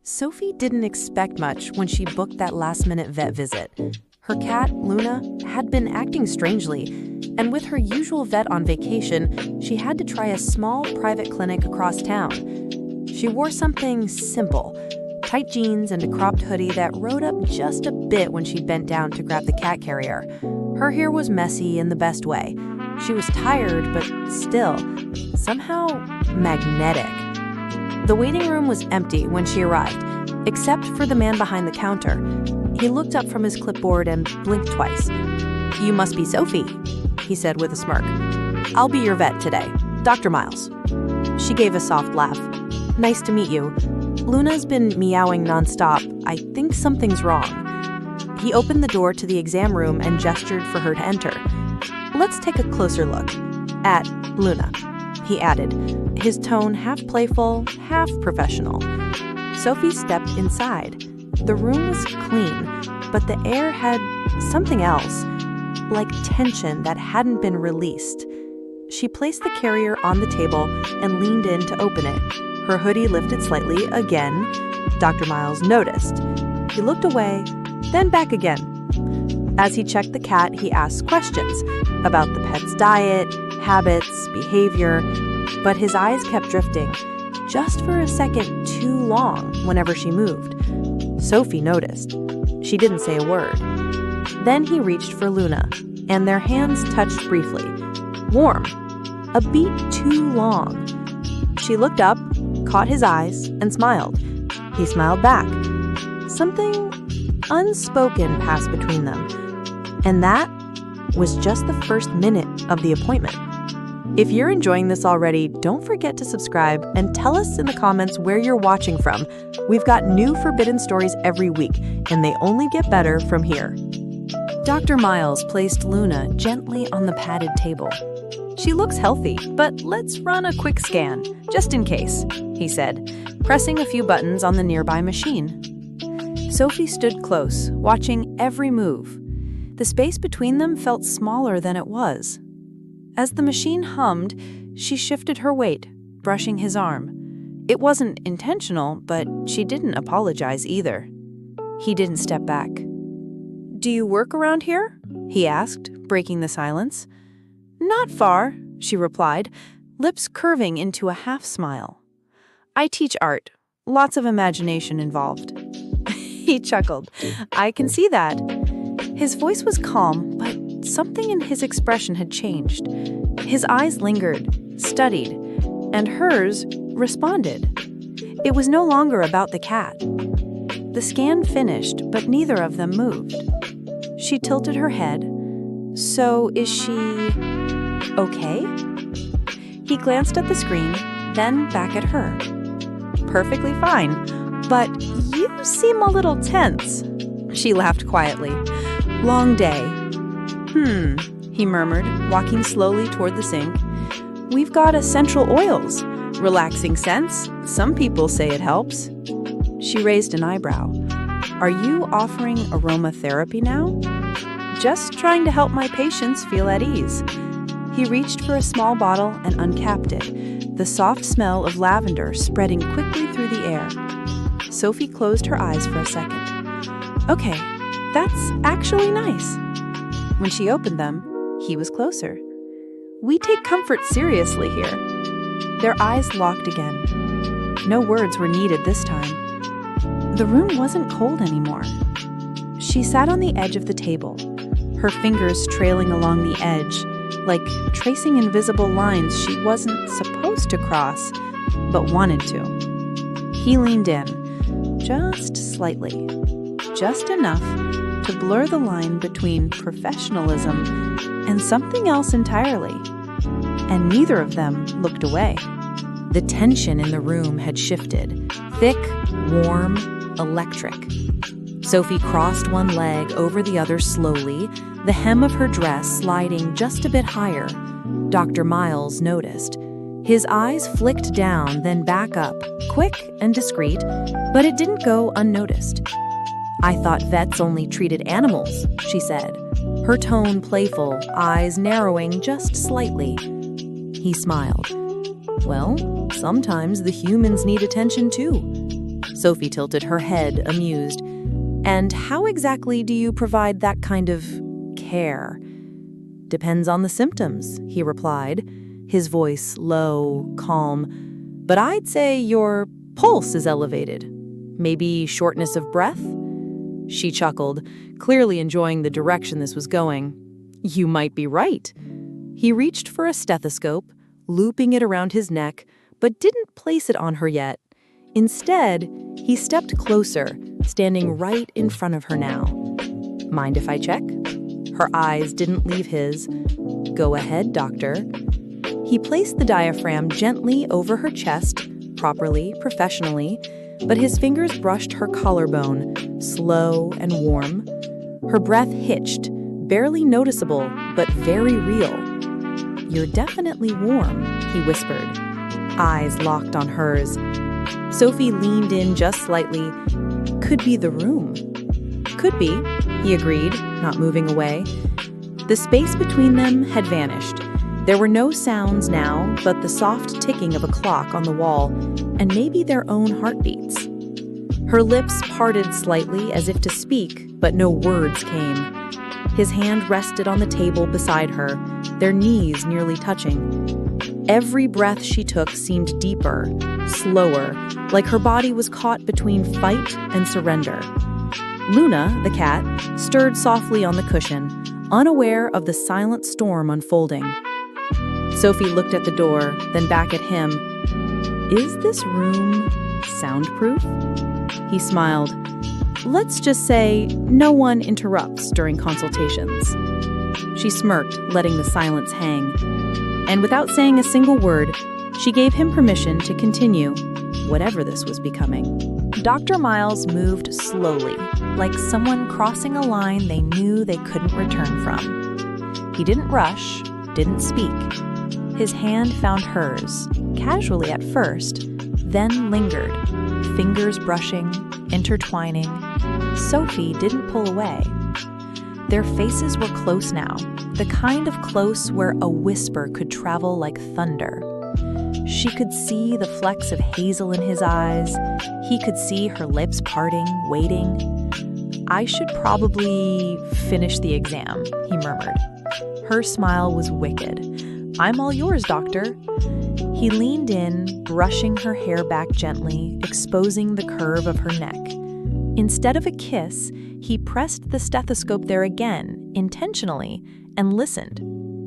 Sophie didn't expect much when she booked that last-minute vet visit. Her cat, Luna, had been acting strangely, and with her usual vet on vacation, she had to try a small private clinic across town. She wore something simple, tight jeans and a cropped hoodie that rode up just a bit when she bent down to grab the cat carrier. Her hair was messy in the best way. She was tired, but still, somehow magnetic. The waiting room was empty when she arrived, except for the man behind the counter. He looked up from his clipboard and blinked twice. "You must be Sophie," he said with a smirk. "I'll be your vet today, Dr. Miles." She gave a soft laugh. "Nice to meet you. Luna's been meowing nonstop. I think something's wrong." He opened the door to the exam room and gestured for her to enter. "Let's take a closer look at Luna," he added, his tone half playful, half professional. Sophie stepped inside. The room was clean, but the air had something else, like tension that hadn't been released. She placed the carrier on the table and leaned in to open it. Her hoodie lifted slightly again. Dr. Miles noticed. He looked away, then back again. As he checked the cat, he asked questions about the pet's diet, habits, behavior, but his eyes kept drifting, just for a second too long whenever she moved. Sophie noticed. She didn't say a word. Then he reached for Luna, and their hands touched briefly. Warm. A beat too long. She looked up, caught his eyes, and smiled. He smiled back. Something unspoken passed between them. And that was just the first minute of the appointment. If you're enjoying this already, don't forget to subscribe and tell us in the comments where you're watching from. We've got new forbidden stories every week, and they only get better from here. Dr. Miles placed Luna gently on the padded table. "She looks healthy, but let's run a quick scan, just in case," he said, pressing a few buttons on the nearby machine. Sophie stood close, watching every move. The space between them felt smaller than it was. As the machine hummed, she shifted her weight, brushing his arm. It wasn't intentional, but she didn't apologize either. He didn't step back. "Do you work around here?" he asked, breaking the silence. "Not far," she replied, lips curving into a half-smile. "I teach art. Lots of imagination involved." He chuckled. "I can see that." His voice was calm, but something in his expression had changed. His eyes lingered, studied, and hers responded. It was no longer about the cat. The scan finished, but neither of them moved. She tilted her head. "So is she okay?" He glanced at the screen, then back at her. "Perfectly fine, but you seem a little tense." She laughed quietly. "Long day." He murmured, walking slowly toward the sink. "We've got essential oils. Relaxing scents. Some people say it helps." She raised an eyebrow. "Are you offering aromatherapy now?" "Just trying to help my patients feel at ease." He reached for a small bottle and uncapped it, the soft smell of lavender spreading quickly through the air. Sophie closed her eyes for a second. "Okay, that's actually nice." When she opened them, he was closer. "We take comfort seriously here." Their eyes locked again. No words were needed this time. The room wasn't cold anymore. She sat on the edge of the table, her fingers trailing along the edge, like tracing invisible lines she wasn't supposed to cross, but wanted to. He leaned in, just slightly, just enough to blur the line between professionalism and something else entirely. And neither of them looked away. The tension in the room had shifted, thick, warm, electric. Sophie crossed one leg over the other slowly, the hem of her dress sliding just a bit higher. Dr. Miles noticed. His eyes flicked down, then back up, quick and discreet, but it didn't go unnoticed. "I thought vets only treated animals," she said, her tone playful, eyes narrowing just slightly. He smiled. "Well, sometimes the humans need attention too." Sophie tilted her head, amused. And how exactly do you provide that kind of care? Depends on the symptoms, he replied, his voice low, calm. But I'd say your pulse is elevated. Maybe shortness of breath? She chuckled, clearly enjoying the direction this was going. You might be right. He reached for a stethoscope, looping it around his neck, but didn't place it on her yet. Instead, he stepped closer, standing right in front of her now. Mind if I check? Her eyes didn't leave his. Go ahead, doctor. He placed the diaphragm gently over her chest, properly, professionally, but his fingers brushed her collarbone, slow and warm. Her breath hitched, barely noticeable, but very real. You're definitely warm, he whispered, eyes locked on hers. Sophie leaned in just slightly. Could be the room. Could be, he agreed, not moving away. The space between them had vanished. There were no sounds now but the soft ticking of a clock on the wall and maybe their own heartbeats. Her lips parted slightly as if to speak, but no words came. His hand rested on the table beside her, their knees nearly touching. Every breath she took seemed deeper, slower, like her body was caught between fight and surrender. Luna, the cat, stirred softly on the cushion, unaware of the silent storm unfolding. Sophie looked at the door, then back at him. Is this room soundproof? He smiled. Let's just say no one interrupts during consultations. She smirked, letting the silence hang. And without saying a single word, she gave him permission to continue, whatever this was becoming. Dr. Miles moved slowly, like someone crossing a line they knew they couldn't return from. He didn't rush, didn't speak. His hand found hers, casually at first, then lingered, fingers brushing, intertwining. Sophie didn't pull away. Their faces were close now, the kind of close where a whisper could travel like thunder. She could see the flecks of hazel in his eyes. He could see her lips parting, waiting. I should probably finish the exam, he murmured. Her smile was wicked. I'm all yours, doctor. He leaned in, brushing her hair back gently, exposing the curve of her neck. Instead of a kiss, he pressed the stethoscope there again, intentionally, and listened.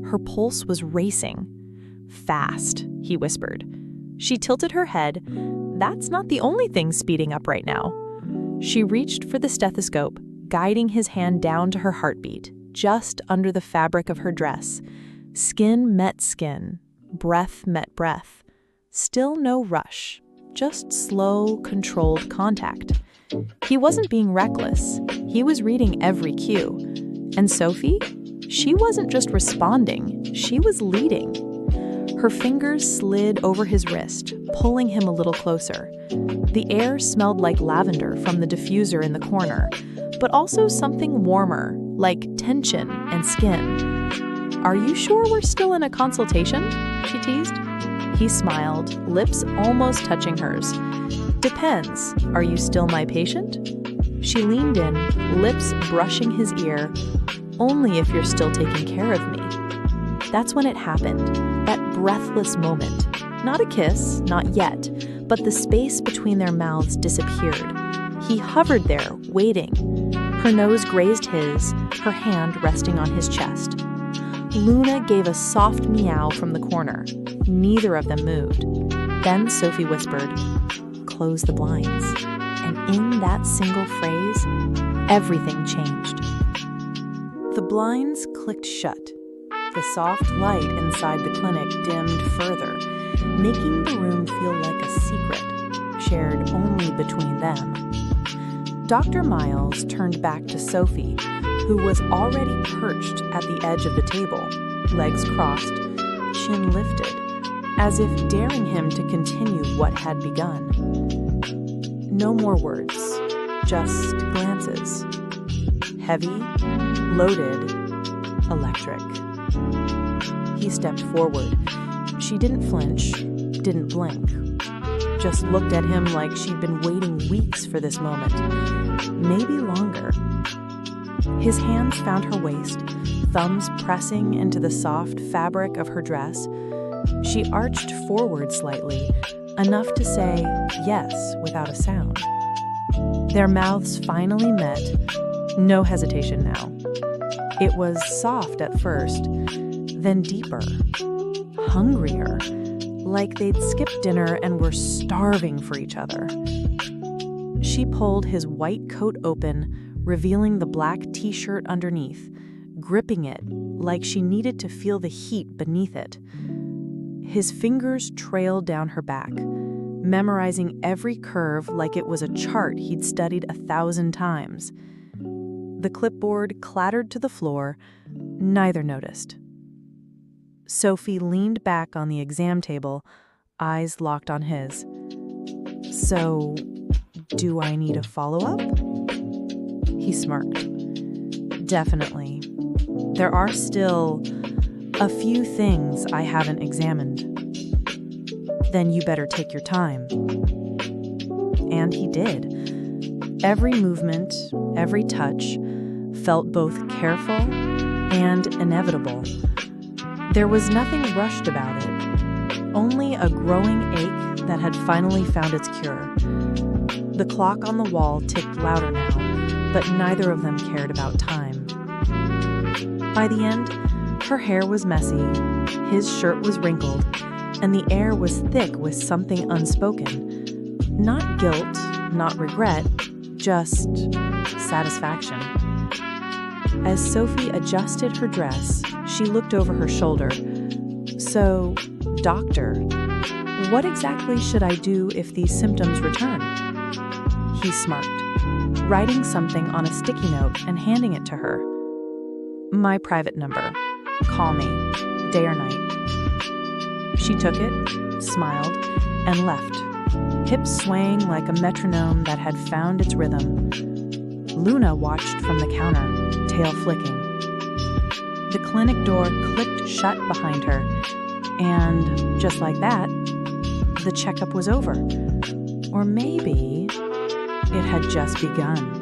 Her pulse was racing. Fast, he whispered. She tilted her head. That's not the only thing speeding up right now. She reached for the stethoscope, guiding his hand down to her heartbeat, just under the fabric of her dress. Skin met skin, breath met breath. Still no rush, just slow, controlled contact. He wasn't being reckless. He was reading every cue. And Sophie? She wasn't just responding, she was leading. Her fingers slid over his wrist, pulling him a little closer. The air smelled like lavender from the diffuser in the corner, but also something warmer, like tension and skin. Are you sure we're still in a consultation? She teased. He smiled, lips almost touching hers. Depends. Are you still my patient? She leaned in, lips brushing his ear. Only if you're still taking care of me. That's when it happened, that breathless moment. Not a kiss, not yet, but the space between their mouths disappeared. He hovered there, waiting. Her nose grazed his, her hand resting on his chest. Luna gave a soft meow from the corner. Neither of them moved. Then Sophie whispered, "Close the blinds." And in that single phrase, everything changed. The blinds clicked shut. The soft light inside the clinic dimmed further, making the room feel like a secret, shared only between them. Dr. Miles turned back to Sophie, who was already perched at the edge of the table, legs crossed, chin lifted, as if daring him to continue what had begun. No more words, just glances. Heavy, loaded, electric. He stepped forward. She didn't flinch, didn't blink. just looked at him like she'd been waiting weeks for this moment, maybe longer. His hands found her waist, thumbs pressing into the soft fabric of her dress. She arched forward slightly, enough to say yes without a sound. Their mouths finally met, no hesitation now. It was soft at first, then deeper, hungrier, like they'd skipped dinner and were starving for each other. She pulled his white coat open, revealing the black t-shirt underneath, gripping it like she needed to feel the heat beneath it. His fingers trailed down her back, memorizing every curve like it was a chart he'd studied 1,000 times. The clipboard clattered to the floor. Neither noticed. Sophie leaned back on the exam table, eyes locked on his. "So, do I need a follow-up?" He smirked. "Definitely. There are still a few things I haven't examined." "Then you better take your time." And he did. Every movement, every touch, felt both careful and inevitable. There was nothing rushed about it, only a growing ache that had finally found its cure. The clock on the wall ticked louder now, but neither of them cared about time. By the end, her hair was messy, his shirt was wrinkled, and the air was thick with something unspoken. Not guilt, not regret, just satisfaction. As Sophie adjusted her dress, she looked over her shoulder. "So, doctor, what exactly should I do if these symptoms return?" He smirked, writing something on a sticky note and handing it to her. "My private number. Call me, day or night." She took it, smiled, and left, hips swaying like a metronome that had found its rhythm. Luna watched from the counter, tail flicking. The clinic door clicked shut behind her, and just like that, the checkup was over. Or maybe it had just begun.